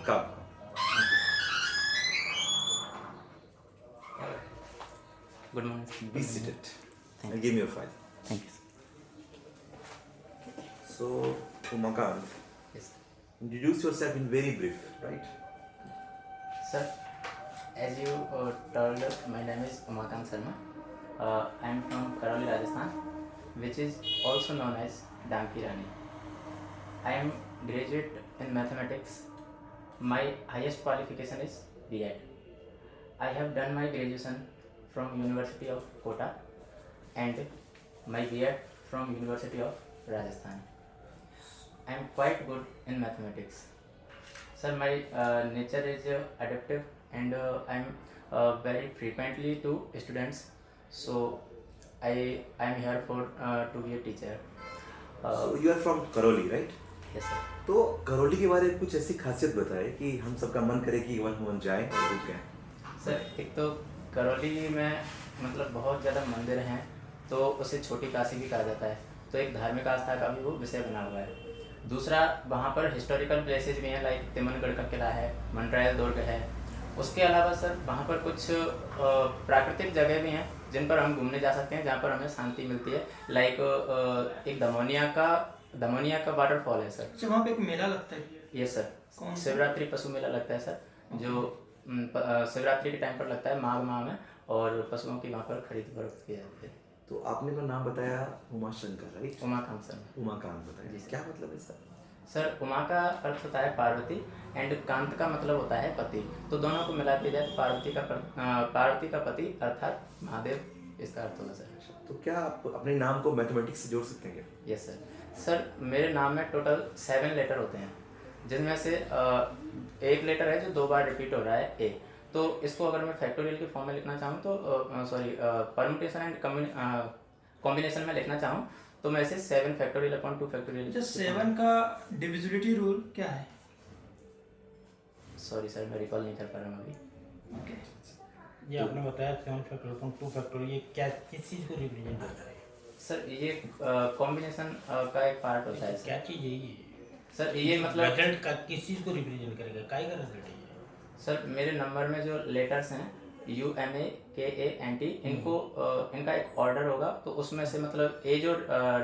कब? Good morning. Be seated Thank and give me your file. Thank you. So, Umakant, Yes, introduce yourself in very brief, right? sir. As you told, my name is Umakant Sharma. I am from Karoli, Rajasthan, which is also known as Damki Rani. I am graduate in mathematics. My highest qualification is B.Ed. I have done my graduation from University of Kota and my B.Ed from University of Rajasthan. I am quite good in mathematics. Sir, my nature is adaptive and I am very frequently to students. So I am here for to be a teacher. So you are from Karoli, right? Yes, sir. तो करौली के बारे में कुछ ऐसी खासियत बताए कि हम सबका मन करे कि वन वन जाए और रुक गए। सर, एक तो करौली में मतलब बहुत ज़्यादा मंदिर हैं, तो उसे छोटी काशी भी कहा जाता है, तो एक धार्मिक आस्था का भी वो विषय बना हुआ है। दूसरा, वहाँ पर हिस्टोरिकल प्लेसेस भी हैं, लाइक तिमनगढ़ का किला है, मंडरायल दुर्ग है। उसके अलावा सर वहाँ पर कुछ प्राकृतिक जगह भी हैं जिन पर हम घूमने जा सकते हैं, जहाँ पर हमें शांति मिलती है, लाइक एक दमोनिया का वाटरफॉल है सर। अच्छा, वहाँ पे एक मेला लगता है। यस सर, कौन सा? शिवरात्रि पशु मेला लगता है सर, जो शिवरात्रि के टाइम पर लगता है माघ माह में, और पशुओं की वहाँ पर खरीद फरोख्त की जाती है। तो आपने मेरा नाम बताया उमाशंकर, राइट? उमाकांत सर। उमाकांत बताया, जी सर। क्या मतलब है सर? सर, उमा का अर्थ होता है पार्वती एंड कांत का मतलब होता है पति, तो दोनों को मिला दिया जाए पार्वती का पति अर्थात महादेव, इसका अर्थ होगा सर। तो क्या आप अपने नाम को मैथमेटिक्स से जोड़ सकते हैं क्या? Yes sir. सर, मेरे नाम में टोटल 7 लेटर होते हैं, जिनमें से एक लेटर है जो 2 बार रिपीट हो रहा है, ए। तो इसको अगर मैं फैक्टोरियल के फॉर्म में लिखना चाहूँ तो परम्यूटेशन एंड कॉम्बिनेशन में लिखना चाहूँ तो मैं इसे 7 फैक्टोरियल अपॉन 2 फैक्टोरियल। अच्छा, 7 का डिविजिबिलिटी रूल क्या है? सॉरी सर, मैं रिकॉल नहीं कर पा रहा हूँ अभी। ओके, ये आपने बताया 7 फैक्टोरियल 2 फैक्टोरियल, ये क्या किस चीज़ को रिप्रेजेंट करता है? सर, ये कॉम्बिनेशन का एक पार्ट होता है क्या सर। चीज़ है ये? सर, ये मतलब रिजल्ट का किस चीज़ को रिप्रेजेंट करेगा? काय का रिजल्ट है ये? सर, मेरे नंबर में जो लेटर्स हैं UMAKANT, इनको इनका एक ऑर्डर होगा, तो उसमें से मतलब ए जो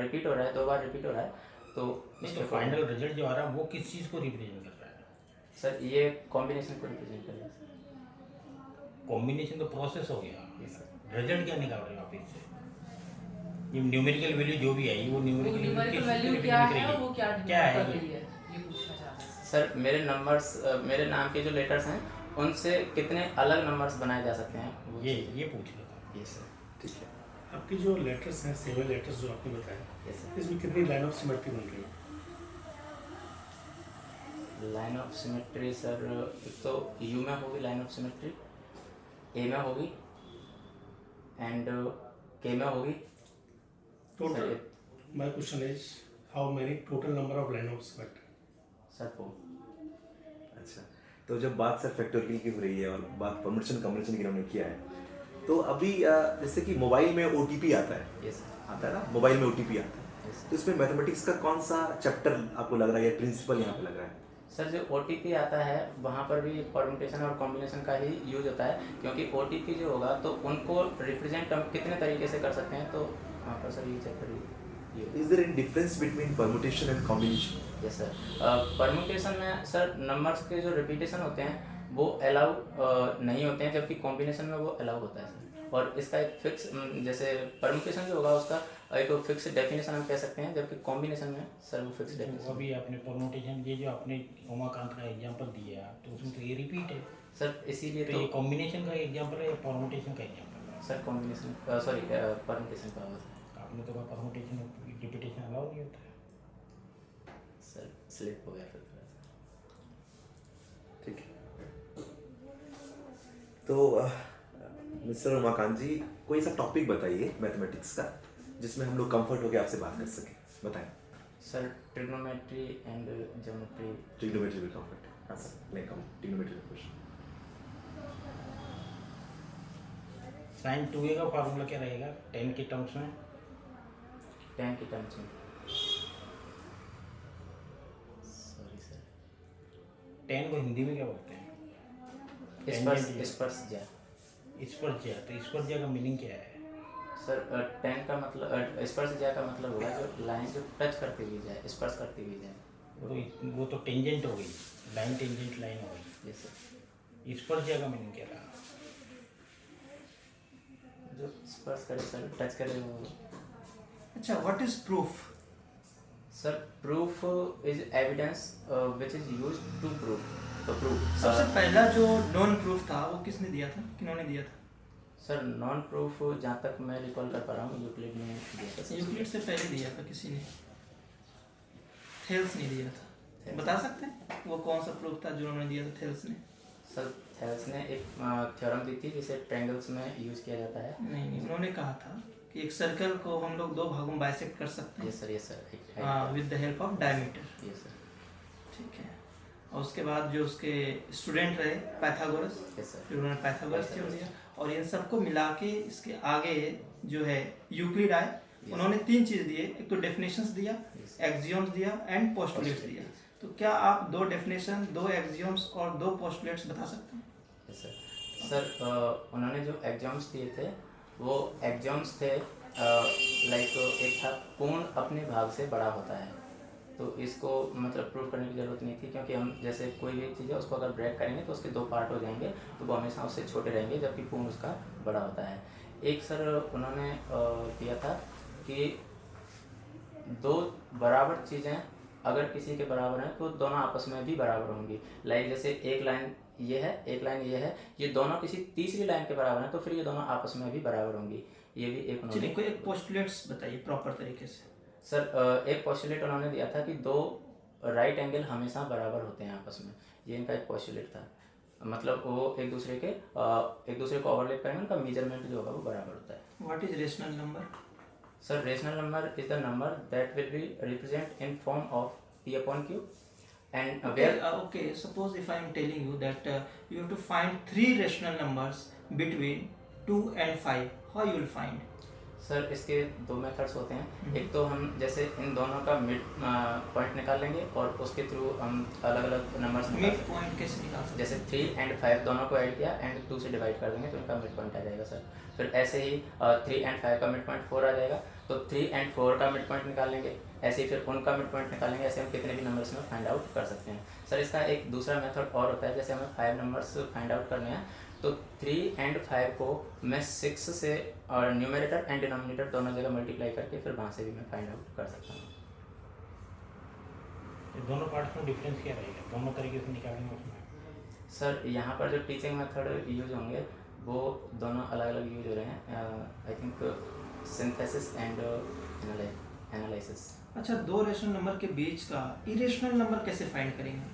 रिपीट हो रहा है, 2 बार रिपीट हो रहा है, तो नहीं, तो फाइनल रिजल्ट जो आ रहा है वो किस चीज़ को रिप्रेजेंट कर रहा है? सर, ये कॉम्बिनेशन को रिप्रेजेंट कर रहा है सर। कॉम्बिनेशन तो प्रोसेस हो गया, यस सर। रिजल्ट क्या निकाल रहे हो आप इससे? ये न्यूमेरिकल वैल्यू जो भी आई वो न्यूमेरिकल वैल्यू क्या है और वो क्या क्या है कर ये? रही है, ये पूछना चाह रहे हैं। सर, मेरे नाम के जो लेटर्स हैं उनसे कितने अलग नंबर्स बनाए जा सकते हैं, वो ये पूछ रहा था। Yes sir. ठीक है। आपके जो लेटर्स हैं, 7 लेटर्स जो आपने बताया, यस सर। इसमें कितनी लाइन ऑफ सिमेट्री बन रही है? लाइन ऑफ सिमेट्री सर, एक तो यू में होगी लाइन ऑफ सिमेट्री, ए में होगी एंड के में होगी। Total sir, my question is how many total number of line of symmetry? Sir 4। अच्छा, तो जब बात सर फैक्टोरियल की हो रही है और बात परम्यूटेशन कॉम्बिनेशन की इन्होंने किया है, तो अभी जैसे कि मोबाइल में OTP आता है, यस सर। आता है ना, मोबाइल में OTP आता है, यस तो इसमें मैथमेटिक्स का कौन सा चैप्टर आपको लग रहा है या प्रिंसिपल यहाँ पे लग रहा है? सर, जो OTP आता है वहाँ पर भी परम्यूटेशन और कॉम्बिनेशन का ही यूज होता है, क्योंकि OTP जो होगा तो उनको रिप्रेजेंट हम कितने तरीके से कर सकते हैं, तो वहाँ पर सर ये चैप्टर ये is there any difference between permutation and combination? Yes sir. Permutation में सर नंबर्स के जो रिपीटेशन होते हैं वो अलाउ नहीं होते हैं, जबकि कॉम्बिनेशन में वो अलाउ होता है सर। और इसका एक फिक्स, जैसे परम्यूटेशन जो होगा उसका एक फिक्स डेफिनेशन हम कह सकते हैं, जबकि कॉम्बिनेशन में सर वो फिक्स तो डेफिनेशन। अभी आपने परमुटेशन ये जो आपने उमाकांत का एग्जांपल दिया तो उसमें तो ये रिपीट है, सर इसीलिए तो ये कॉम्बिनेशन का एग्जांपल है या परमुटेशन का एग्जांपल है? सर कॉम्बिनेशन सॉरी परम्यूटेशन का होगा आपने तो कहा परमुटेशन रिपीटेशन अलाउ नहीं होता है। सर। स्लिप हो गया फिर थोड़ा सा। ठीक है। तो मिस्टर उमाकांत जी, कोई ऐसा टॉपिक बताइए मैथमेटिक्स का जिसमें हम लोग कंफर्ट होकर आपसे बात कर सकें, बताएं। Sir, trigonometry and geometry. Trigonometry में कंफर्ट, हाँ सर, लाइक हम ट्रिग्नोमेट्री में क्वेश्चन। साइन 2a का फार्मूला क्या रहेगा 10 के टर्म्स में? 10 के टर्म्स में सॉरी सर, टेन को हिंदी में क्या बोलते हैं? स्पर्शज्या। स्पर्शज्या, तो स्पर्शज्या का मीनिंग क्या है? सर टेन का मतलब स्पर्शज्या का मतलब होगा जो लाइन जो टच करती हुई जाए, स्पर्श करती हुई जाए। वो तो टेंजेंट हो गई, लाइन टेंजेंट लाइन हो गई। Yes sir. स्पर्शज्या का मीनिंग क्या रहा? जो स्पर्श करे सर, टच करे वो। अच्छा, what is proof? Sir proof is evidence which is use to proof. सबसे पहला जो नॉन प्रूफ था वो किसने दिया था, किन्होंने दिया था? सर नॉन प्रूफ जहाँ तक मैं रिकॉल कर पा रहा हूँ यूक्लिड ने दिया था। यूक्लिड से पहले दिया था किसी ने, थेल्स ने दिया था। बता सकते हैं वो कौन सा प्रूफ था जो उन्होंने दिया था थेल्स ने? सर थेल्स ने एक थ्योरम दी थी जिसे ट्रायंगल्स में यूज किया जाता है। नहीं, उन्होंने कहा था कि एक सर्कल को हम लोग दो भागों में बाइसेक्ट कर सकते हैं। Yes sir. With the help of diameter. Yes sir. ठीक है। और उसके बाद जो उसके स्टूडेंट रहे पाइथागोरस, यस सर। फिर उन्होंने पाइथागोरस थ्योरम दिया, और इन सबको मिला के इसके आगे जो है यूक्लिड आए। उन्होंने तीन चीज दिए, एक तो डेफिनेशंस दिया, एक्सियोम्स दिया एंड पोस्टुलेट्स दिया। तो क्या आप दो डेफिनेशन, दो एक्सियोम्स और दो पोस्टुलेट्स बता सकते हैं? Yes sir. सर उन्होंने जो एक्सियोम्स दिए थे वो एक्सियोम्स थे लाइक एक था पूर्ण अपने भाग से बड़ा होता है। तो इसको मतलब प्रूफ करने की ज़रूरत नहीं थी, क्योंकि हम जैसे कोई भी चीज़ है उसको अगर ब्रेक करेंगे तो उसके दो पार्ट हो जाएंगे, तो वो हमेशा उससे छोटे रहेंगे, जबकि पूर्ण उसका बड़ा होता है। एक सर उन्होंने दिया था कि दो बराबर चीज़ें अगर किसी के बराबर हैं तो दोनों आपस में भी बराबर होंगी। लाइक जैसे एक लाइन ये है, एक लाइन ये है, ये दोनों किसी तीसरी लाइन के बराबर हैं तो फिर ये दोनों आपस में भी बराबर होंगी। ये भी एक चलिए, कोई एक पोस्टुलेट्स बताइए प्रॉपर तरीके से। सर एक पोस्टुलेट उन्होंने दिया था कि दो राइट एंगल हमेशा बराबर होते हैं आपस में। ये इनका एक पोस्टुलेट था। मतलब वो एक दूसरे को ओवरलैप करेंगे, उनका मेजरमेंट जो होगा वो बराबर होता है। What is rational number? Sir rational number is the number that will be represent in form of P upon Q and Okay, suppose if I am telling you that you have to find three rational numbers between 2 and 5, how you will find? Sir इसके दो methods होते हैं। एक तो हम जैसे इन दोनों का मिड पॉइंट निकाल लेंगे और उसके थ्रू हम अलग अलग नंबर्स मिड पॉइंट कैसे निकाल सकते हैं? जैसे 3 and 5 दोनों को ऐड किया एंड 2 से डिवाइड कर देंगे तो इनका मिड पॉइंट आ जाएगा सर। फिर ऐसे ही 3 and 5 का मिड पॉइंट 4 आ जाएगा, तो 3 and 4 का मिड पॉइंट निकाल लेंगे। ऐसे ही फिर उनका मिड पॉइंट निकालेंगे। ऐसे हम कितने भी नंबर्स में फाइंड आउट कर सकते हैं। सर इसका एक दूसरा मेथड और होता है, जैसे हमें 5 नंबर्स फाइंड आउट करने हैं तो 3 and 5 को मैं 6 से और न्यूमरेटर एंड डिनोमिनेटर दोनों जगह मल्टीप्लाई करके फिर वहाँ से भी मैं फाइंड आउट कर सकता हूँ। दोनों पार्ट्स में डिफरेंस क्या रहेगा? दोनों तरीके से निकालेंगे उसमें? सर यहाँ पर जो टीचिंग मेथड यूज होंगे वो दोनों अलग अलग यूज हो रहे हैं। I think synthesis and analysis. अच्छा, दो रेशनल नंबर के बीच का इरेशनल नंबर कैसे फाइंड करेंगे?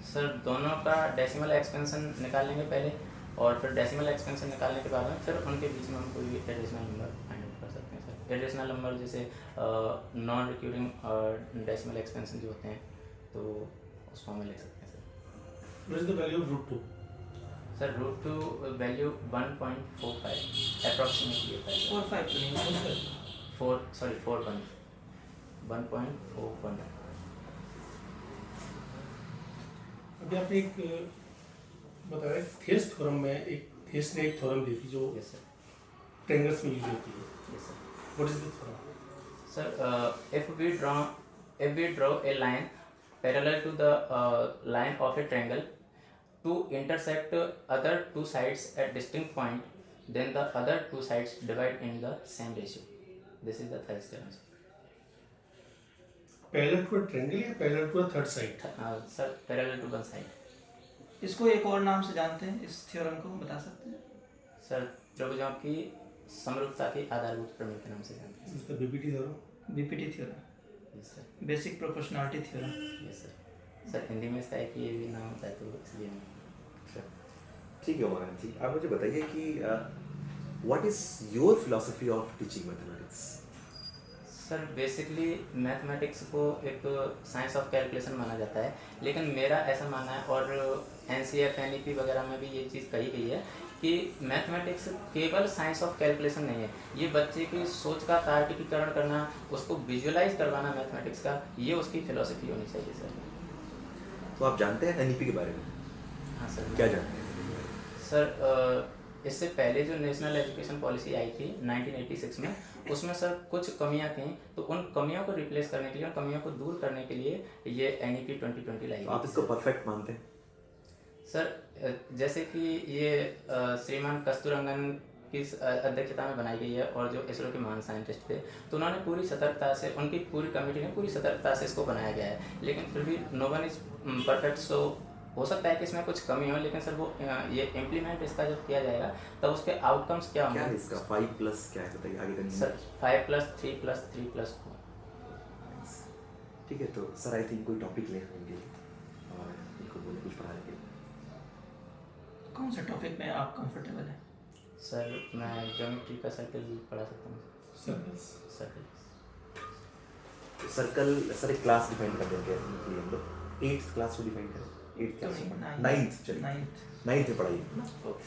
सर दोनों का डेसिमल एक्सपेंशन निकाल लेंगे पहले, और फिर डेसिमल एक्सपेंशन निकालने के बाद में फिर उनके बीच में हम कोई भी इरेशनल नंबर फाइंड आउट कर सकते हैं सर। इरेशनल नंबर जैसे नॉन रिक्यूरिंग डेसिमल एक्सपेंशन जो होते हैं तो उसको हम लिख सकते हैं sir. What is the value of root 2? Sir √2 value 1.45 approximately होता है सर। 4 5 तो नहीं, 1.41। अभी आपने एक बताया थेल्स थ्योरम में, एक थेल्स ने एक थ्योरम दी थी जो यस सर। ट्रायंगल्स में यूज होती है। Yes sir. What is the theorem? Sir, if we draw a line parallel to the line of a triangle to intersect other two sides at distinct point, then the other two sides divide in the same ratio. This is the Thales theorem. Parallel to a triangle या parallel to a third side? Sir, parallel to one side. इसको एक और नाम से जानते हैं, इस theorem को बता सकते हैं? Sir, त्रिभुजों की समरूपता की आधारभूत प्रमेय के नाम से जानते हैं। इसका BPT theorem, BPT theorem, Yes sir. Basic proportionality theorem. Yes sir. Sir Hindi में इसका एक ये भी नाम होता है तो इसलिए सर। ठीक है उमाकांत जी, आप मुझे बताइए कि what is your philosophy of teaching mathematics? Sir basically mathematics को एक साइंस ऑफ कैलकुलेशन माना जाता है, लेकिन मेरा ऐसा मानना है और NCF NEP वगैरह में भी ये चीज़ कही गई है कि मैथमेटिक्स केवल साइंस ऑफ कैलकुलेशन नहीं है। ये बच्चे की सोच का तार्किकीकरण करना, उसको विजुअलाइज करवाना मैथमेटिक्स का, ये उसकी फिलॉसफी होनी चाहिए सर। तो आप जानते हैं एनईपी के बारे में? हाँ सर। क्या जानते हैं? सर इससे पहले जो नेशनल एजुकेशन पॉलिसी आई थी 1986 में, उसमें सर कुछ कमियां थी, तो उन कमियों को रिप्लेस करने के लिए, उन कमियों को दूर करने के लिए ये एनईपी 2020 लाई तो गई आप थी इसको सर। परफेक्ट मानते हैं? सर जैसे कि ये श्रीमान कस्तूरंगन की अध्यक्षता में बनाई गई है और जो इसरो के महान साइंटिस्ट थे, तो उन्होंने पूरी सतर्कता से, उनकी पूरी कमेटी ने पूरी सतर्कता से इसको बनाया गया है, लेकिन फिर भी नो वन इज परफेक्ट। सो हो सकता है कि इसमें कुछ कमी हो, लेकिन सर वो ये इम्प्लीमेंट इसका जब किया जाएगा तब उसके आउटकम्स क्या क्या है होंगे? इसका 5+ क्या है बताइए आगे करनी सर 5+3+3+4। ठीक है। तो सर आई थिंक कोई टॉपिक ले होंगे और इनको बोले कुछ पढ़ाने के लिए। कौन सा टॉपिक में आप कंफर्टेबल हैं? सर मैं ज्योमेट्री का सर्कल पढ़ा सकता हूँ। सर्कल्स। सर्कल सर्कल सर एक क्लास डिफाइन कर देंगे हम लोग 8th क्लास को डिफाइन करें। 8th क्लास नहीं, 9th चलिए 9th में पढ़ाइए ना। Okay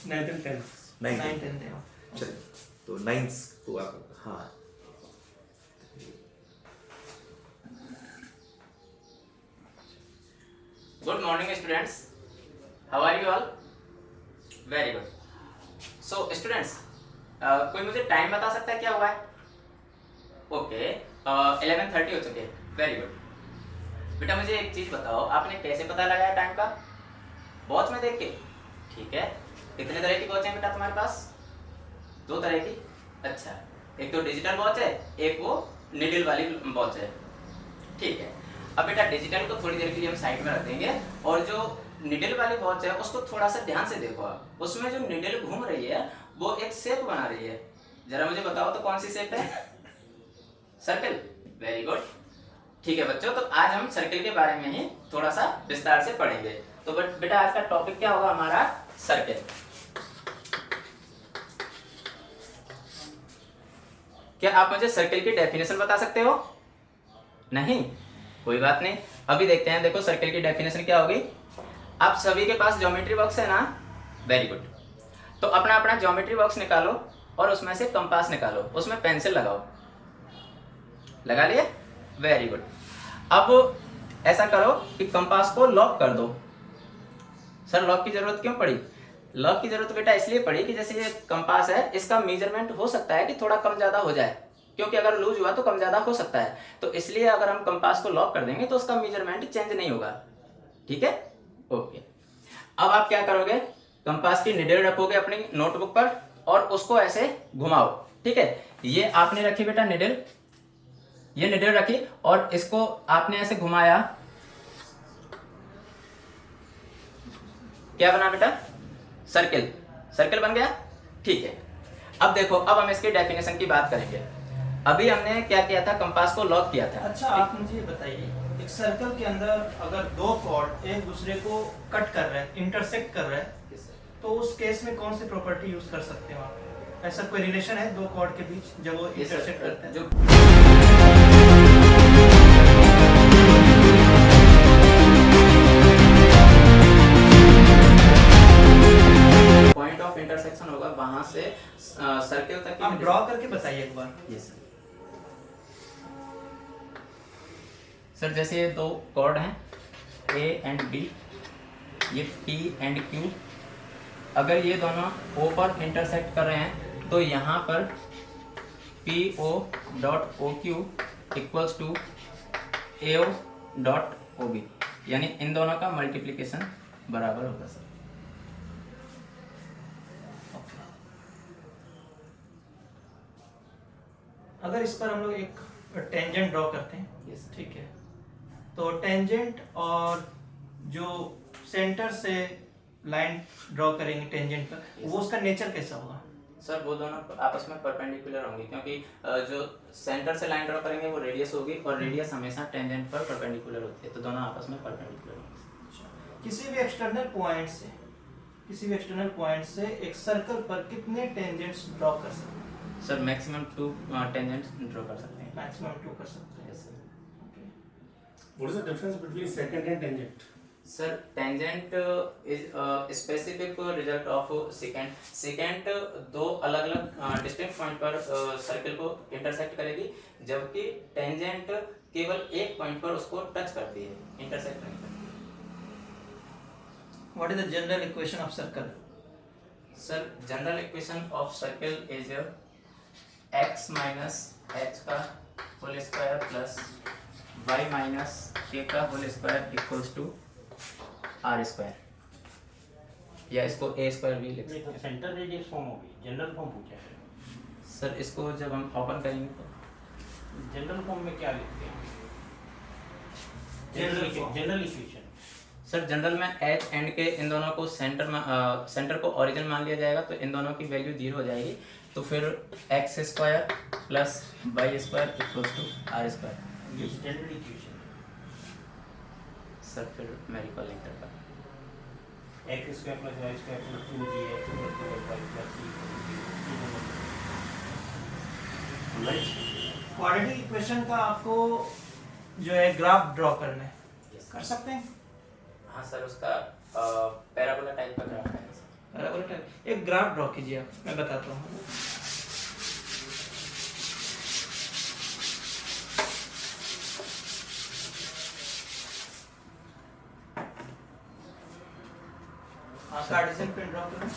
9th and 10th। 9th 9th चलिए तो 9th को आप हाँ Good morning students. How are you all? Very good. So students, कोई मुझे टाइम बता सकता है क्या हुआ है? ओके 11:30 हो चुके हैं। Very good. बेटा मुझे एक चीज बताओ, आपने कैसे पता लगाया टाइम का? वॉच में देख के? ठीक है। कितने तरह की वॉच है बेटा तुम्हारे पास? 2 तरह की। अच्छा, एक तो डिजिटल वॉच है, एक वो निडल वाली वॉच है। ठीक है। अब बेटा डिजिटल को थोड़ी देर के लिए हम साइड में रख देंगे और जो निडल वाली वॉच है उसको थोड़ा सा ध्यान से देखो आप। उसमें जो निडल घूम रही है वो एक शेप बना रही है। जरा मुझे बताओ तो कौन सी शेप है? सर्कल। Very good. ठीक है बच्चों, तो आज हम सर्कल के बारे में ही थोड़ा सा विस्तार से पढ़ेंगे। तो बेटा आज का टॉपिक क्या होगा हमारा? सर्कल। क्या आप मुझे सर्कल की डेफिनेशन बता सकते हो? नहीं, कोई बात नहीं, अभी देखते हैं। देखो सर्कल की डेफिनेशन क्या होगी। आप सभी के पास ज्योमेट्री बॉक्स है ना? Very good. तो अपना अपना ज्योमेट्री बॉक्स निकालो और उसमें से कंपास निकालो, उसमें पेंसिल लगाओ। लगा लिए? Very good. अब ऐसा करो कि कंपास को लॉक कर दो। सर लॉक की जरूरत क्यों पड़ी? लॉक की जरूरत बेटा इसलिए पड़ी कि जैसे ये कंपास है, इसका मेजरमेंट हो सकता है कि थोड़ा कम ज्यादा हो जाए, क्योंकि अगर लूज हुआ तो कम ज्यादा हो सकता है। तो इसलिए अगर हम कंपास को लॉक कर देंगे तो उसका मेजरमेंट चेंज नहीं होगा। ठीक है, ओके। अब आप क्या करोगे? कंपास की निडल रखोगे अपनी नोटबुक पर और उसको ऐसे घुमाओ। ठीक है, ये आपने रखी बेटा निडल, ये निडल रखी और इसको आपने ऐसे घुमाया। क्या बना बेटा? सर्कल। सर्कल बन गया। ठीक है। अब देखो, अब हम इसके डेफिनेशन की बात करेंगे। अभी हमने क्या किया था? कंपास को लॉक किया था। अच्छा आप मुझे ये बताइए, एक सर्कल के अंदर अगर 2 कॉर्ड एक दूसरे को कट कर रहे हैं, इंटरसेक्ट कर रहे हैं, तो उस केस में कौन सी प्रॉपर्टी यूज कर सकते हो आप? ऐसा कोई रिलेशन है 2 कॉर्ड के बीच जब वो इंटरसेक्ट करते हैं? जो पॉइंट ऑफ इंटरसेक्शन होगा वहां से सर्कल तक की आप ड्रॉ करके बताइए एक बार। Yes sir. जैसे ये 2 कॉर्ड हैं A एंड B, ये P एंड Q। अगर ये दोनों O पर इंटरसेक्ट कर रहे हैं तो यहाँ पर PO.OQ इक्वल्स टू AO.OB, यानी इन दोनों का मल्टीप्लिकेशन बराबर होगा सर। अगर इस पर हम लोग एक टेंजेंट ड्रॉ करते हैं, Yes. ठीक है, तो टेंजेंट और जो सेंटर से लाइन ड्रॉ करेंगे टेंजेंट पर, वो उसका नेचर कैसा होगा? सर वो दोनों आपस में परपेंडिकुलर होंगे, क्योंकि जो सेंटर से लाइन ड्रॉ करेंगे वो रेडियस होगी और रेडियस हमेशा टेंजेंट पर परपेंडिकुलर होती है, तो दोनों आपस में परपेंडिकुलर होंगे। किसी भी एक्सटर्नल पॉइंट से एक सर्कल पर कितने टेंजेंट्स ड्रॉ कर सकते हैं? सर मैक्सिमम 2 टेंजेंट्स ड्रॉ कर सकते हैं। मैक्सिमम 2 कर सकते हैं। Yes sir. What is the difference between secant and tangent? Sir tangent is specific result of secant. Secant 2 अलग अलग डिस्टिंक्ट पॉइंट पर सर्कल को इंटरसेक्ट करेगी, जबकि टेंजेंट केवल एक पॉइंट पर उसको टच करती है, इंटरसेक्ट नहीं करती। What is the general equation of circle? Sir general equation of circle is x minus H का whole square plus y minus k का whole square equals to are square, या इसको a स्क्वायर भी लिख सकते तो सेंटर रेडियस फॉर्म होगी, general form पूछा है। हैं। सर इसको जब हम ओपन करेंगे तो जनरल फॉर्म में क्या लिखते हैं? General general equation. Sir general में एच एंड के इन दोनों को सेंटर को ओरिजिन मान लिया जाएगा, तो इन दोनों की वैल्यू 0 हो जाएगी, तो फिर x square plus y square equals to are square. ये जनरल इक्वेशन सर फिर मैं रिकॉलिंग करता हूँ। है। x square plus y square plus 2gx plus 2y plus c। Quadratic equation का आपको जो है ग्राफ ड्रॉ करना है, कर सकते हैं? हाँ सर, उसका पैराबोला टाइप का ग्राफ है। पैराबोला टाइप एक ग्राफ ड्रॉ कीजिए आप, मैं बताता हूँ। हाँ, कार्टेशियन पेन ड्रॉ करें।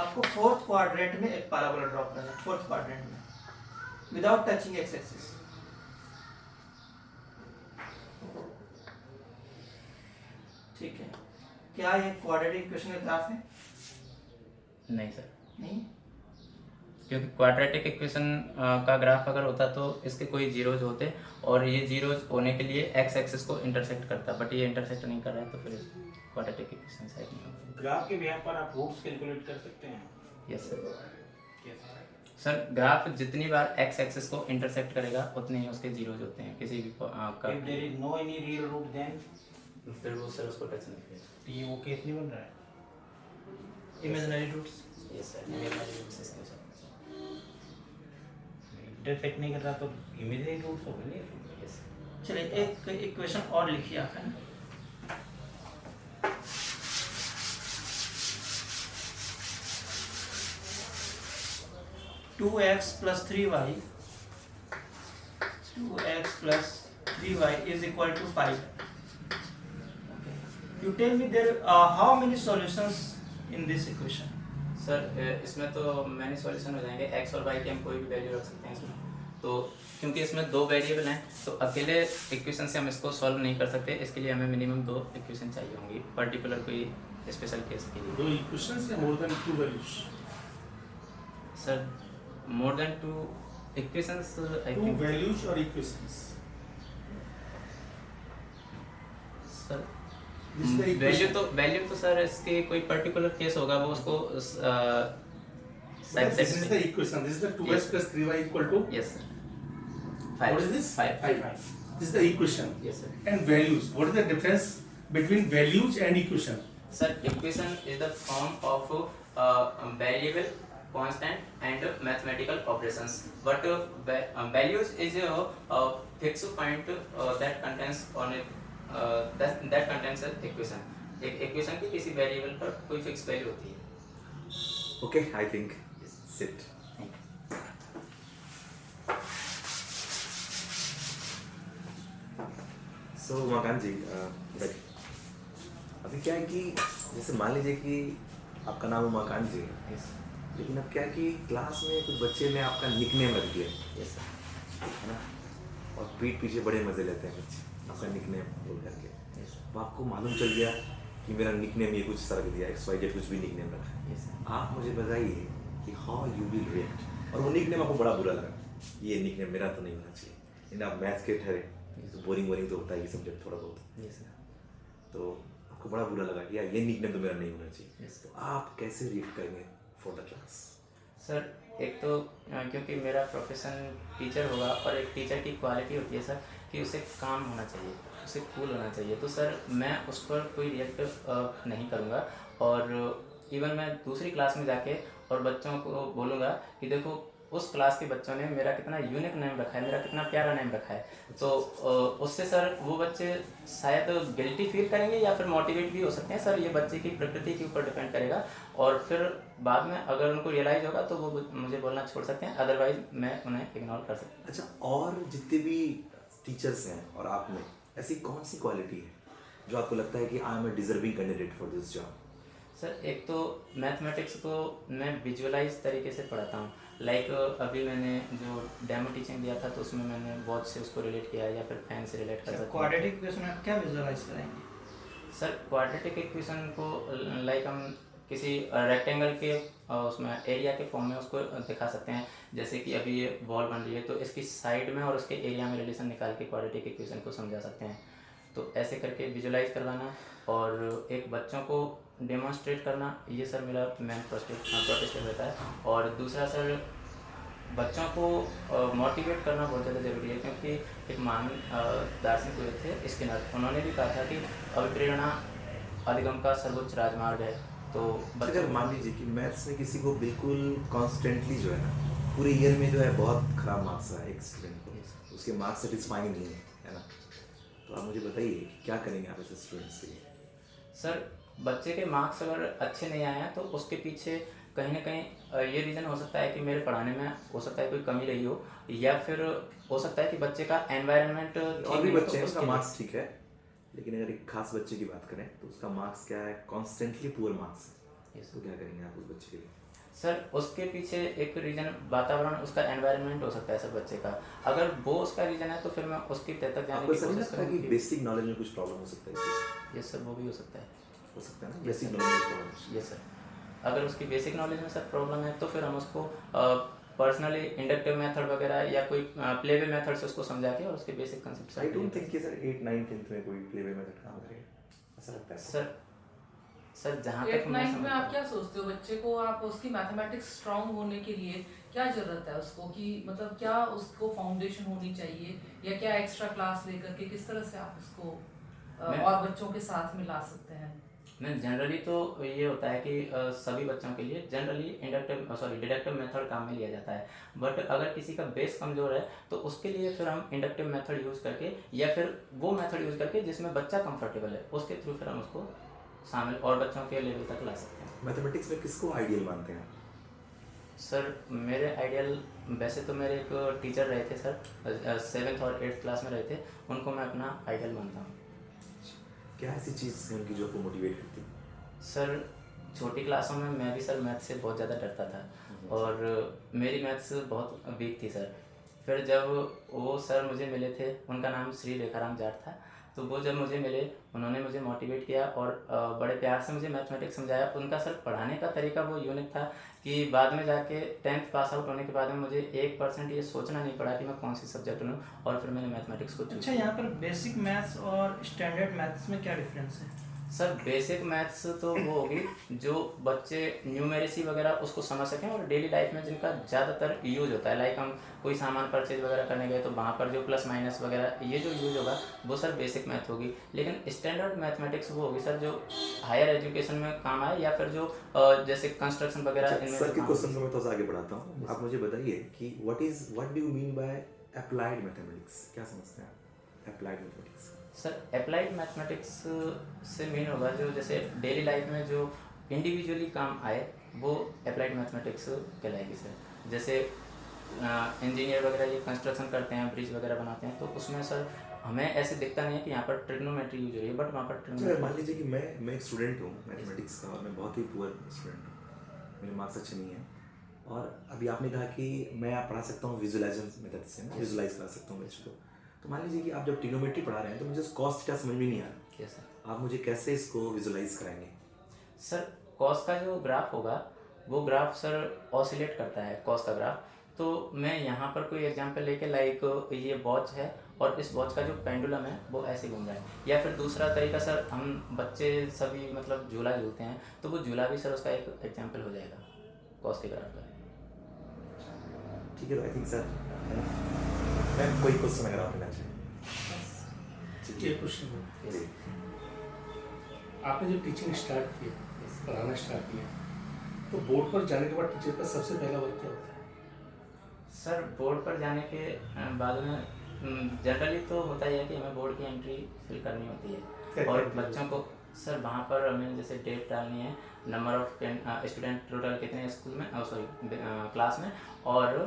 आपको फोर्थ क्वाड्रेंट में एक पैराबोला ड्रॉ करना है, फोर्थ क्वाड्रेंट में विदाउट टचिंग एक्स एक्सिस। ठीक है, क्या ये क्वाड्रेटिक इक्वेशन का ग्राफ है? नहीं सर, नहीं। क्योंकि क्वाड्रेटिक इक्वेशन का ग्राफ अगर होता तो इसके कोई जीरोज होते, और ये जीरोज होने के लिए एक्स एक्सिस को इंटरसेक्ट करता, बट ये इंटरसेक्ट नहीं कर रहा है, तो फिर क्वाड्रेटिक इक्वेशन साइड में होगा। ग्राफ के बिहार पर आप रूट्स कैलकुलेट कर सकते हैं। Yes sir. कैसे? सर ग्राफ जितनी बार एक्स एक्सिस को इंटरसेक्ट करेगा उतने ही उसके जीरोज होते हैं किसी भी If there is no any real root, then फिर वो सर उसको टच नहीं करेगा। ये वो केस नहीं बन रहा है। Imaginary roots. यस सर, इसके साथ। इंटरसेक्ट नहीं कर रहा तो इमेजिनरी रूट्स हो गए। Yes sir. चलिए एक इक्वेशन और लिखिए आप, है ना। Two x plus 3y, 2x plus 3y is equal to 5. Okay. You tell me there how many solutions in this equation? Sir इसमें तो मैंने सॉल्यूशन हो जाएंगे, एक्स और वाई की हम कोई भी वैल्यू रख सकते हैं इसमें, तो क्योंकि इसमें दो वेरिएबल हैं तो अकेले इक्वेशन से हम इसको सॉल्व नहीं कर सकते, इसके लिए हमें मिनिमम 2 इक्वेशन चाहिए होंगी पर्टिकुलर कोई स्पेशल केस के लिए। 2 इक्वेशंस या more than 2 values? Sir more than 2 equations I 2 think. Values और equations. Sir This is the value तो सर इसके कोई पर्टिकुलर केस होगा, वो उसको side This is the equation. This is the 2x Yes. plus 3y equal to. Yes sir. What is this? 5। This is the equation. Yes sir. And values. What is the difference between values and equation? Sir, equation is the form of variable, constant and mathematical operations. But values is a fixed point that contains on it that contains an equation. एक equation की किसी variable पर कोई fixed value होती है। Okay, I think sit. So मकान जी, like, अभी क्या है कि जैसे मान लीजिए कि आपका नाम है मकान जी, Yes, लेकिन अब क्या है कि क्लास में कुछ बच्चे ने आपका निकनेम रख दिया, yes sir. है ना, और पीठ पीछे बड़े मजे लेते हैं बच्चे आपका निकनेम बोल करके। Yes, sir. तो आपको मालूम चल गया कि मेरा निकनेम ये कुछ सा रख दिया, XYZ कुछ भी निकनेम रखा है। Yes, sir. आप मुझे बताइए कि हाउ यू विल रिएक्ट, और वो निकनेम आपको बड़ा बुरा लगा, ये निकनेम मेरा तो नहीं होना चाहिए, लेकिन आप मैथ्स के ठहरे तो बोरिंग तो होता है ये सब्जेक्ट थोड़ा बहुत, Yes, sir. तो आपको बड़ा बुरा लगा कि यार ये निकनेम तो मेरा नहीं होना चाहिए, Yes, तो आप कैसे रिएक्ट करेंगे फॉर द क्लास? सर एक तो क्योंकि मेरा प्रोफेशन टीचर होगा, और एक टीचर की क्वालिटी होती है सर कि उसे काम होना चाहिए, उसे कूल होना चाहिए, तो सर मैं उस पर कोई रिएक्ट नहीं करूँगा, और इवन मैं दूसरी क्लास में जाके और बच्चों को बोलूँगा कि देखो उस क्लास के बच्चों ने मेरा कितना यूनिक नेम रखा है, मेरा कितना प्यारा नेम रखा है, तो उससे सर वो बच्चे शायद गिल्टी फील करेंगे या फिर मोटिवेट भी हो सकते हैं सर। ये बच्चे की प्रकृति के ऊपर डिपेंड करेगा, और फिर बाद में अगर उनको रियलाइज़ होगा तो वो मुझे बोलना छोड़ सकते हैं, अदरवाइज मैं उन्हें इग्नोर कर सकता हूँ। अच्छा, और जितने भी टीचर्स हैं और आप में ऐसी कौन सी क्वालिटी है जो आपको लगता है कि I am a deserving candidate for this job? Sir एक तो मैथमेटिक्स को मैं विजुअलाइज तरीके से पढ़ाता हूँ। लाइक अभी मैंने जो डेमो टीचिंग दिया था तो उसमें मैंने वॉच से उसको रिलेट किया या फिर फैन से रिलेट कर सकता हूँ। क्वाड्रेटिक इक्वेशन आप क्या विजुअलाइज कराएंगे? सर क्वाड्रेटिक इक्वेशन को लाइक हम किसी रेक्टेंगल के उसमें एरिया के फॉर्म में उसको दिखा सकते हैं। जैसे कि अभी ये वॉल बन रही है तो इसकी साइड में और उसके एरिया में रिलेशन निकाल के क्वाड्रेटिक इक्वेशन को समझा सकते हैं। तो ऐसे करके विजुअलाइज करवाना और एक बच्चों को डेमोन्स्ट्रेट करना, ये सर मेरा मेन प्रोटेस्ट रहता है। और दूसरा सर बच्चों को मोटिवेट करना बहुत ज़्यादा ज़रूरी है, क्योंकि एक महान दार्शनिक हुए थे स्किनर, उन्होंने भी कहा था कि अभिप्रेरणा अधिगम का सर्वोच्च राजमार्ग है। तो अगर मान लीजिए कि मैथ्स में किसी को बिल्कुल कॉन्स्टेंटली जो है ना पूरे ईयर में जो है बहुत खराब मार्क्स आए एक स्टूडेंट को, उसके मार्क्स सेटिस्फाइंग नहीं है ना, तो आप मुझे बताइए कि क्या करेंगे आप ऐसे स्टूडेंट्स के लिए? सर बच्चे के मार्क्स अगर अच्छे नहीं आए हैं तो उसके पीछे कहीं ना कहीं ये रीज़न हो सकता है कि मेरे पढ़ाने में हो सकता है कोई कमी रही हो, या फिर हो सकता है कि बच्चे का एनवायरनमेंट और भी बच्चे हैं उसका मार्क्स ठीक है, लेकिन अगर एक खास बच्चे की बात करें तो उसका मार्क्स क्या है, कॉन्स्टेंटली पुअर मार्क्स है, तो क्या करेंगे आप उस बच्चे के लिए? सर उसके पीछे एक रीज़न वातावरण, उसका एनवायरनमेंट हो सकता है सर बच्चे का। अगर वो उसका रीज़न है तो फिर मैं उसकी तह तक जाने आपको की ऐसा नहीं कोशिश लगता कि करूँगी। बेसिक नॉलेज में कुछ प्रॉब्लम हो सकता है इससे? यस सर, वो भी हो सकता है। हो सकता है ना, बेसिक नॉलेज में प्रॉब्लम। यस सर, अगर उसकी बेसिक नॉलेज में सर प्रॉब्लम है तो फिर हम उसको पर्सनली इंडक्टिव मेथड वगैरह या कोई प्लेवे मेथड से उसको समझा के और उसके basic concept I don't think कि सर 8 9 10th में कोई प्लेवे मेथड काम करेगा, ऐसा लगता है सर जहाँ तक 8 9 में आप क्या सोचते हो बच्चे को, आप उसकी मैथमेटिक्स स्ट्रांग होने के लिए क्या जरूरत है उसको, कि मतलब क्या उसको फाउंडेशन होनी चाहिए या क्या एक्स्ट्रा क्लास लेकर के किस तरह से आप उसको और बच्चों के साथ मिला सकते हैं? नहीं, जनरली तो ये होता है कि सभी बच्चों के लिए जनरली डिडक्टिव मेथड काम में लिया जाता है। बट अगर किसी का बेस कमज़ोर है तो उसके लिए फिर हम इंडक्टिव मेथड यूज़ करके या फिर वो मेथड यूज़ करके जिसमें बच्चा कंफर्टेबल है उसके थ्रू फिर हम उसको शामिल और बच्चों के लेवल तक ला सकते हैं। मैथमेटिक्स में किसको आइडियल मानते हैं? सर मेरे आइडियल वैसे तो मेरे एक टीचर रहे थे सर, 7th और 8th क्लास में रहे थे, उनको मैं अपना आइडियल मानता हूँ। क्या ऐसी चीज़ है उनकी जो आपको मोटिवेट करती है? सर छोटी क्लासों में मैं भी सर मैथ्स से बहुत ज़्यादा डरता था और मेरी मैथ्स बहुत वीक थी सर। फिर जब वो सर मुझे मिले थे, उनका नाम श्री रेखाराम जाट था, तो वो जब मुझे मिले उन्होंने मुझे मोटिवेट किया और बड़े प्यार से मुझे मैथमेटिक्स समझाया। उनका सर पढ़ाने का तरीका वो यूनिक था कि बाद में जाके 10th पास आउट होने के बाद में मुझे 1% ये सोचना नहीं पड़ा कि मैं कौन सी सब्जेक्ट लूँ, और फिर मैंने मैथमेटिक्स को चूज अच्छा, किया। यहाँ पर बेसिक मैथ्स और स्टैंडर्ड मैथ्स में क्या डिफरेंस है? सर बेसिक मैथ्स तो वो होगी जो बच्चे न्यूमेरेसी वगैरह उसको समझ सकें और डेली लाइफ में जिनका ज़्यादातर यूज होता है। लाइक हम कोई सामान परचेज वगैरह करने गए तो वहाँ पर जो प्लस माइनस वगैरह ये जो यूज होगा वो सर बेसिक मैथ होगी। लेकिन स्टैंडर्ड मैथमेटिक्स वो होगी सर जो हायर एजुकेशन में काम आए या फिर जो जैसे कंस्ट्रक्शन वगैरह इनमें सर जो के काम क्वेश्चन को मैं थोड़ा सा आगे बढ़ाता हूँ। आप मुझे बताइए कि what do you mean by applied mathematics? क्या समझते हैं आप applied mathematics? Sir applied mathematics से मीन होगा जो जैसे डेली लाइफ में जो इंडिविजुअली काम आए वो अप्लाइड मैथमेटिक्स कहलाएगी सर। जैसे इंजीनियर वगैरह ये कंस्ट्रक्शन करते हैं, ब्रिज वगैरह बनाते हैं, तो उसमें सर हमें ऐसे दिखता नहीं है कि यहाँ पर ट्रिग्नोमेट्री यूज हो रही है, बट वहाँ पर सर मान लीजिए कि मैं एक स्टूडेंट हूँ मैथमेटिक्स का और मैं बहुत ही पुअर स्टूडेंट हूँ, मेरे मार्क्स अच्छे नहीं हैं, और अभी आपने कहा कि मैं आप पढ़ा सकता हूँ विजुअलाइजेशन मेथड से, विजुअलाइज करा सकता हूँ बच्चों को। तो मान लीजिए कि आप जब ट्रिग्नोमेट्री पढ़ा रहे हैं तो मुझे कॉस्ट क्या समझ में नहीं आ रहा, यस सर। आप मुझे कैसे इसको विजुअलाइज कराएंगे? सर कॉस का जो ग्राफ होगा वो ग्राफ सर ऑसिलेट करता है, कॉस का ग्राफ। तो मैं यहाँ पर कोई एग्जांपल लेके लाइक ये वॉच है और इस वॉच का जो पेंडुलम है वो ऐसे घूम रहा है, या फिर दूसरा तरीका सर हम बच्चे सभी मतलब झूला झूलते हैं तो वो झूला भी सर उसका एक एग्जाम्पल हो जाएगा कॉस के ग्राफ का। ठीक है, तो आई थिंक सर मैं कोई क्वेश्चन अगर आप लेना चाहें। ये क्वेश्चन जी। आपने जब टीचिंग स्टार्ट की, पढ़ाना स्टार्ट किया, तो बोर्ड पर जाने के बाद टीचर का सबसे पहला वर्क क्या होता है? सर बोर्ड पर जाने के बाद में जनरली तो होता ही है कि हमें बोर्ड की एंट्री फिल करनी होती है और बच्चों को सर वहाँ पर हमें जैसे डेट डालनी है, नंबर ऑफ स्टूडेंट टोटल कितने हैं स्कूल में, सॉरी क्लास में, और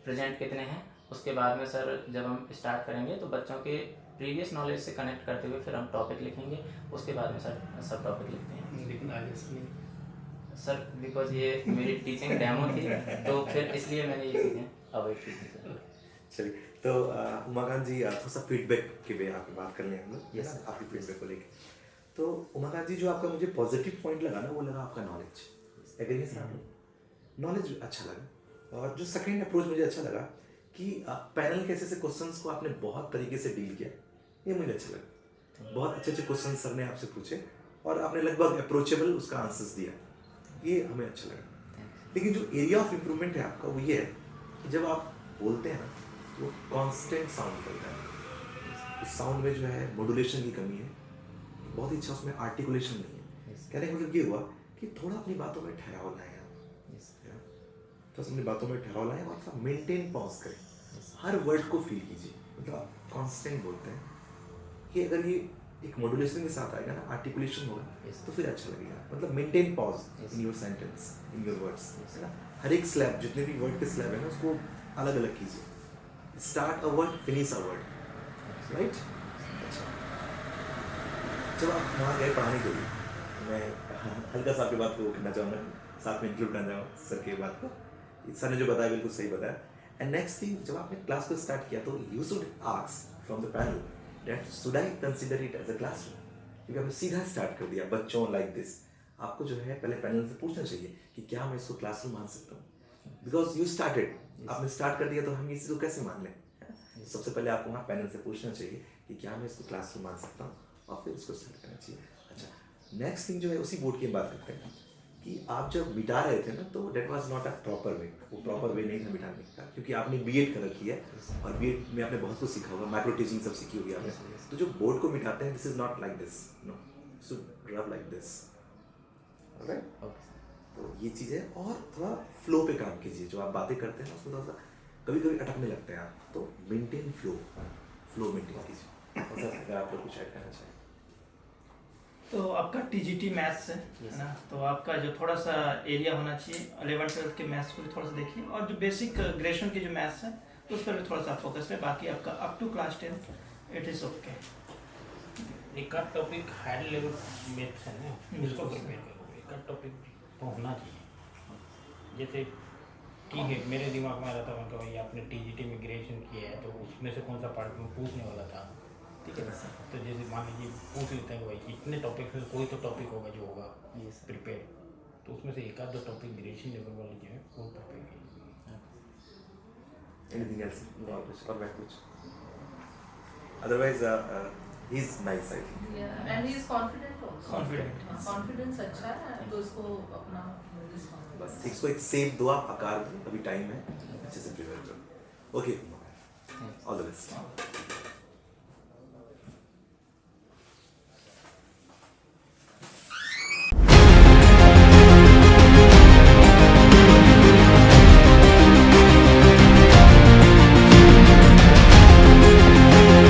प्रेजेंट कितने हैं। उसके बाद में सर जब हम स्टार्ट करेंगे तो बच्चों के प्रीवियस नॉलेज से कनेक्ट करते हुए फिर हम टॉपिक लिखेंगे, उसके बाद में सर सब टॉपिक लिखते हैं। लेकिन आज ऐसा नहीं। सर बिकॉज ये मेरी टीचिंग डेमो थी तो फिर इसलिए मैंने ये चीज़ें अवॉइड की थी सर। चलिए, तो उमाकांत जी थोड़ा सा फीडबैक के पे आपकी बात कर लें हम लोग, Yes, है ना, आपकी फीडबैक को लेके। तो उमाकांत जी, जो आपका मुझे पॉजिटिव पॉइंट लगा ना, वो लगा आपका नॉलेज। एग्री है सर? नॉलेज अच्छा लगा। और जो सेकंड अप्रोच मुझे अच्छा लगा कि पैनल के ऐसे क्वेश्चंस को आपने बहुत तरीके से डील किया, ये मुझे अच्छा लगा। बहुत अच्छे अच्छे क्वेश्चन सर ने आपसे पूछे और आपने लगभग अप्रोचेबल उसका आंसर्स दिया, ये हमें अच्छा लगा। लेकिन जो एरिया ऑफ इम्प्रूवमेंट है आपका, वो ये है कि जब आप बोलते हैं ना, तो कांस्टेंट साउंड करता है। उस साउंड में जो है मॉड्यूलेशन की कमी है, बहुत ही अच्छा उसमें आर्टिकुलेशन नहीं है। कहने का मतलब ये हुआ कि थोड़ा अपनी बातों में ठहराव लाएं आप, तो अपनी बातों में ठहराव लाएं और थोड़ा मेंटेन पॉज करें, हर वर्ड को फील कीजिए। मतलब आप कांस्टेंट बोलते हैं कि अगर ये एक मॉड्यूलेशन के साथ आएगा ना, आर्टिकुलेशन होगा, तो फिर अच्छा लगेगा। मतलब maintain pause in your sentence, in your words, है ना। हर एक स्लैब, जितने भी वर्ड के स्लैब है ना, उसको अलग अलग कीजिए। Start a word, finish a word, right. अच्छा, जब आप वहाँ गए पढ़ाने के लिए, मैं हल्का सा आपकी बात को कहना चाहूँगा, साथ में इंक्लूड करना चाहूँ सर की बात को। सर ने जो बताया बिल्कुल सही बताया। एंड नेक्स्ट थिंग, जब आपने क्लास को स्टार्ट किया तो you should ask from the panel that should I consider it as a classroom, क्योंकि आपने सीधा स्टार्ट कर दिया बच्चों लाइक दिस। आपको जो है पहले पैनल से पूछना चाहिए कि क्या मैं इसको क्लासरूम मान सकता हूँ, बिकॉज यू स्टार्टेड, आपने स्टार्ट कर दिया तो हम इसी को कैसे मान लें। सबसे पहले आपको वहाँ पैनल से पूछना चाहिए कि क्या मैं इसको क्लासरूम मान सकता हूँ, और फिर उसको स्टार्ट करना चाहिए। अच्छा, नेक्स्ट थिंग जो है उसी बोर्ड की बात करते हैं कि आप जब मिटा रहे थे ना, तो that was not a proper way, वो प्रॉपर वे नहीं था मिटाने का, क्योंकि आपने बीएड कर रखी है और बीएड में आपने बहुत कुछ सीखा होगा, माइक्रो टीचिंग सब सीखी होगी आपने। तो जो बोर्ड को मिटाते हैं, this is not like this, no, should rub like this, right. तो ये चीज़ है। और थोड़ा फ्लो पे काम कीजिए, जो आप बातें करते हैं ना उसको थोड़ा सा कभी कभी अटकने लगते हैं आप, तो मेंटेन फ्लो मेंटेन कीजिए। और सर अगर आप लोग कुछ ऐड करना चाहें। तो आपका टीजीटी मैथ्स है ना, तो आपका जो थोड़ा सा एरिया होना चाहिए 11-12 के मैथ्स को भी थोड़ा सा देखिए, और जो बेसिक ग्रेजुएशन के जो मैथ्स है तो उस पर भी थोड़ा सा फोकस है। बाकी आपका up to class 10 it is okay. एक आध टॉपिक हाई लेवल मैथ्स है ना, उसको प्रिपेयर करो। एक आध टॉपिक तो होना चाहिए। जैसे ठीक है, मेरे दिमाग में आ रहा था कि भाई आपने टीजीटी में ग्रेजुएशन किया है, तो उसमें से कौन सा पार्ट में पूछने वाला था, ठीक है ना। तो जैसे मान लीजिए पूछ लेते हैं कि भाई इतने टॉपिक में कोई तो टॉपिक होगा जो होगा प्रिपेयर, तो उसमें से एक आध दो टॉपिक ग्रेजुएशन लेवल वाले जो है वो प्रिपेयर कीजिए। एनीथिंग एल्स और मैं कुछ otherwise he is nice, I think, and he is confident also. Confident. Confidence अच्छा है, तो इसको अपना रिस्पॉन्स बस इसको एक सेफ दो, आप आकार दो, अभी टाइम है, अच्छे से प्रिपेयर करो। Okay, all the best.